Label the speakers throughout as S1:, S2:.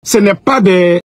S1: Ce n'est pas des...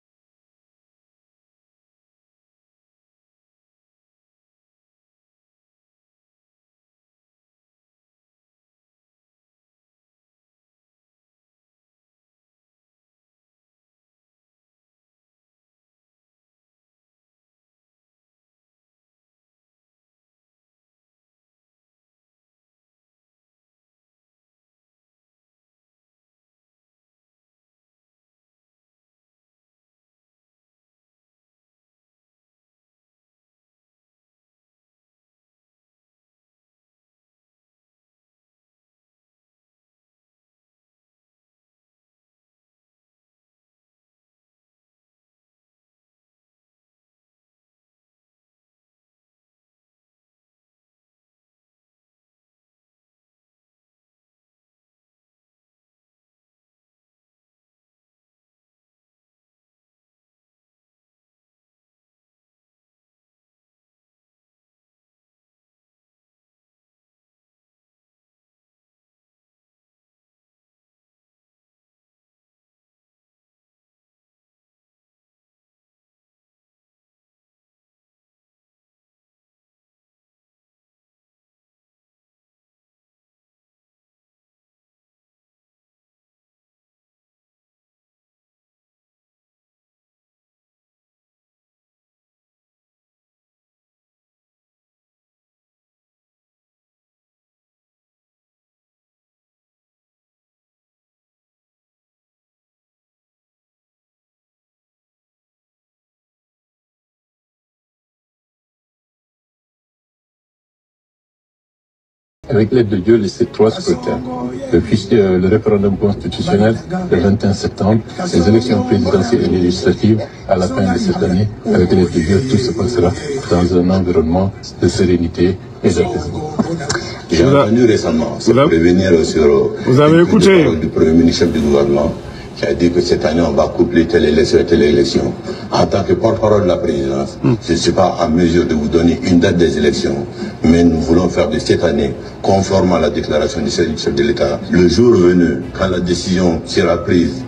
S2: Avec l'aide de Dieu, les 3 scrutins, le référendum constitutionnel le 21 septembre, les élections présidentielles et législatives à la fin de cette année, avec l'aide de Dieu, tout se passera dans un environnement de sérénité et d'apaisement.
S3: J'ai entendu récemment se prévenir sur
S1: vous avez écouté
S3: du Premier ministre du gouvernement qui a dit que cette année on va coupler telle élection et telle élection. En tant que porte-parole de la présidence, je ne suis pas en mesure de vous donner une date des élections, mais nous voulons faire de cette année, conforme à la déclaration du chef de l'État, le jour venu, quand la décision sera prise.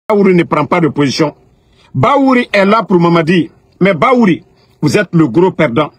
S1: Baouri ne prend pas de position. Baouri est là pour Mamadi. Mais Baouri, vous êtes le gros perdant.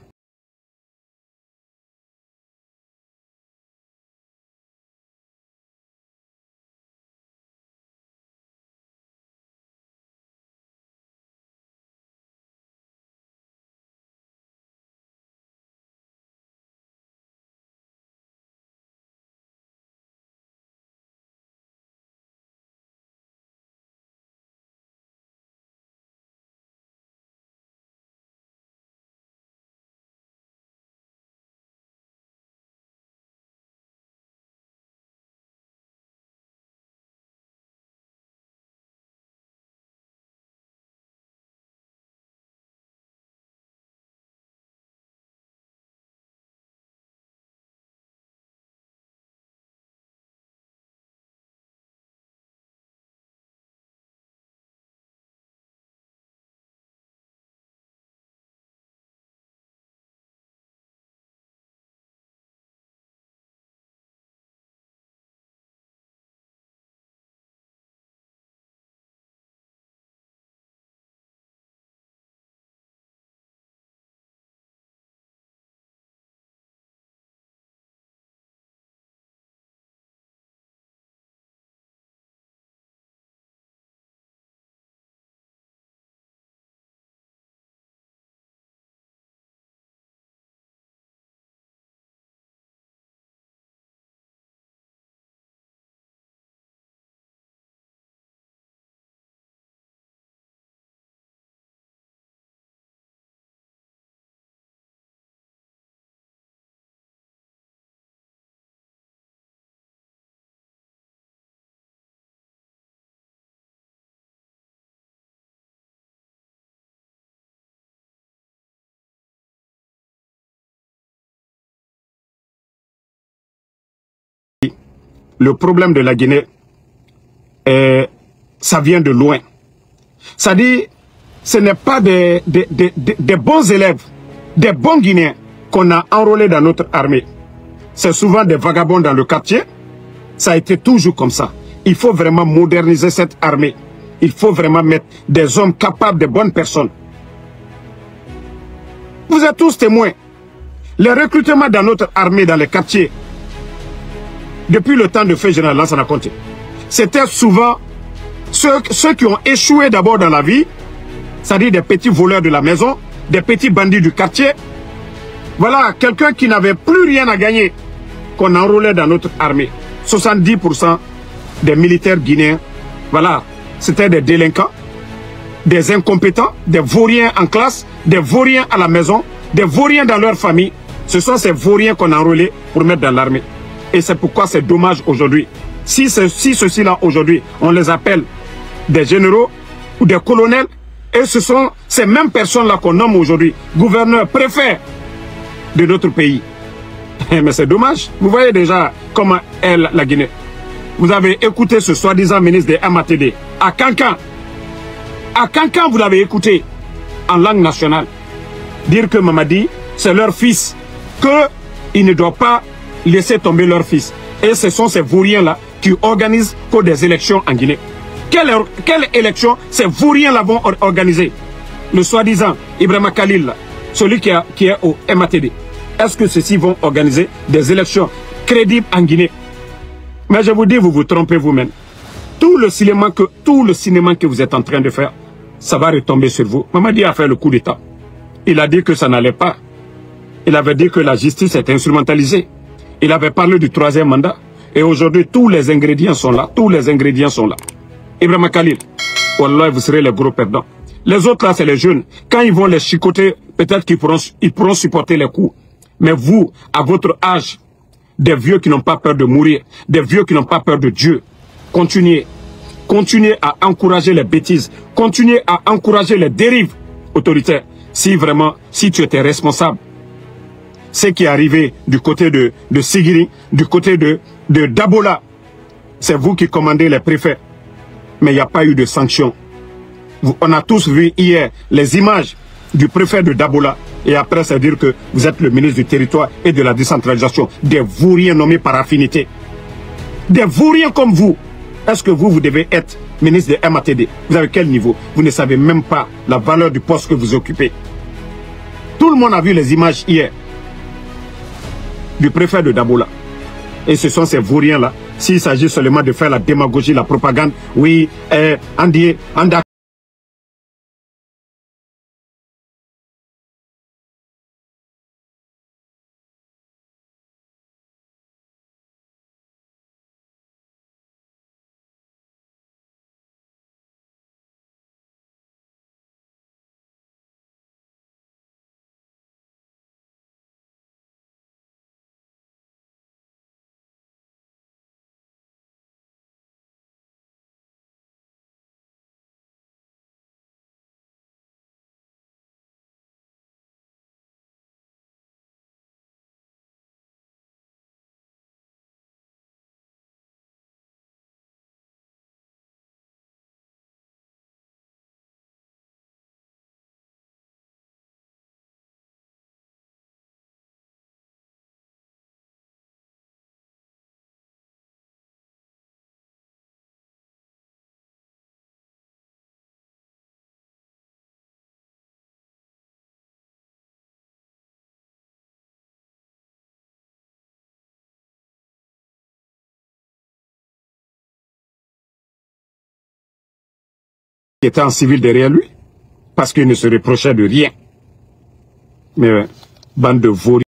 S1: le problème de la Guinée, ça vient de loin. Ça dit, ce n'est pas des bons élèves, des bons Guinéens qu'on a enrôlés dans notre armée. C'est souvent des vagabonds dans le quartier. Ça a été toujours comme ça. Il faut vraiment moderniser cette armée. Il faut vraiment mettre des hommes capables, de bonnes personnes. Vous êtes tous témoins. Les recrutements dans notre armée, dans les quartiers, depuis le temps de feu général Lansana Conté, c'était souvent ceux qui ont échoué d'abord dans la vie, c'est-à-dire des petits voleurs de la maison, des petits bandits du quartier. Voilà, quelqu'un qui n'avait plus rien à gagner, qu'on enrôlait dans notre armée. 70% des militaires guinéens, voilà, c'était des délinquants, des incompétents, des vauriens en classe, des vauriens à la maison, des vauriens dans leur famille. Ce sont ces vauriens qu'on a enrôlés pour mettre dans l'armée. Et c'est pourquoi c'est dommage aujourd'hui. Si ceux-ci-là aujourd'hui, on les appelle des généraux ou des colonels, et ce sont ces mêmes personnes-là qu'on nomme aujourd'hui gouverneurs, préfets de notre pays. Mais c'est dommage. Vous voyez déjà comment est la Guinée. Vous avez écouté ce soi-disant ministre des MATD à Cancan. À Cancan, vous l'avez écouté en langue nationale dire que Mamadi, c'est leur fils, qu'ils ne doivent pas laisser tomber leur fils. Et ce sont ces vauriens-là qui organisent que des élections en Guinée. Quelle élection ces vauriens-là vont organiser? Le soi-disant Ibrahima Khalil, celui qui est au MATD. Est-ce que ceux-ci vont organiser des élections crédibles en Guinée? Mais je vous dis, vous vous trompez vous-même. Tout le cinéma que vous êtes en train de faire, ça va retomber sur vous. Mamadi a fait le coup d'État. Il a dit que ça n'allait pas. Il avait dit que la justice est instrumentalisée. Il avait parlé du 3e mandat. Et aujourd'hui, tous les ingrédients sont là. Tous les ingrédients sont là. Ibrahima Khalil, wallah, vous serez les gros perdants. Les autres là, c'est les jeunes. Quand ils vont les chicoter, peut-être qu'ils pourront supporter les coups. Mais vous, à votre âge, des vieux qui n'ont pas peur de mourir, des vieux qui n'ont pas peur de Dieu, continuez. Continuez à encourager les bêtises. Continuez à encourager les dérives autoritaires. Si tu étais responsable, ce qui est arrivé du côté de Sigiri, du côté de Dabola, c'est vous qui commandez les préfets. Mais il n'y a pas eu de sanctions. On a tous vu hier les images du préfet de Dabola. Et après, c'est dire que vous êtes le ministre du territoire et de la décentralisation. Des vauriens nommés par affinité. Des vauriens comme vous. Est-ce que vous devez être ministre de MATD? Vous avez quel niveau? Vous ne savez même pas la valeur du poste que vous occupez. Tout le monde a vu les images hier du préfet de Dabola. Et ce sont ces vauriens-là. S'il s'agit seulement de faire la démagogie, la propagande, oui, Anda qui était en civil derrière lui, parce qu'il ne se reprochait de rien. Mais bande de vauriens.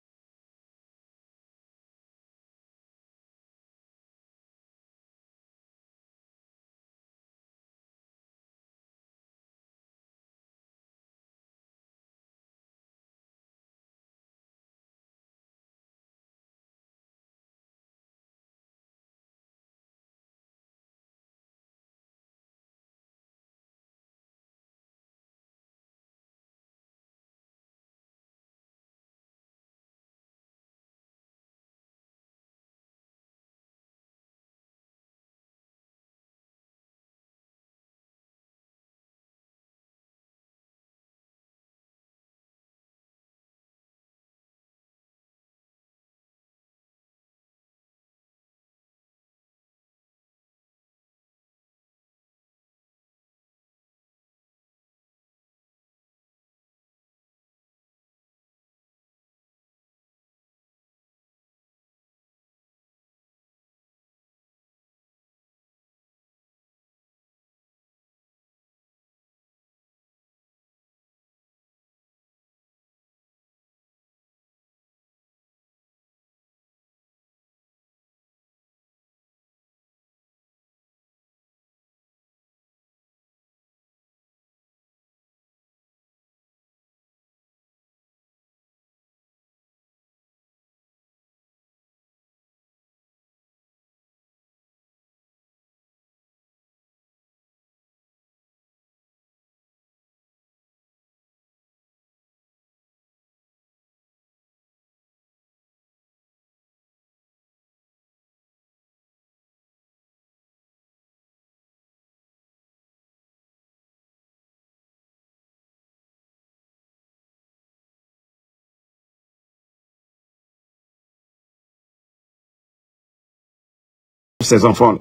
S1: ces enfants-là.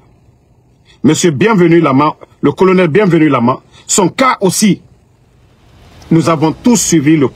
S1: Monsieur Bienvenu Lama, le colonel Bienvenu Lama, son cas aussi, nous avons tous suivi le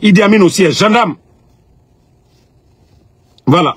S1: Idi Amin aussi est gendarme. Voilà.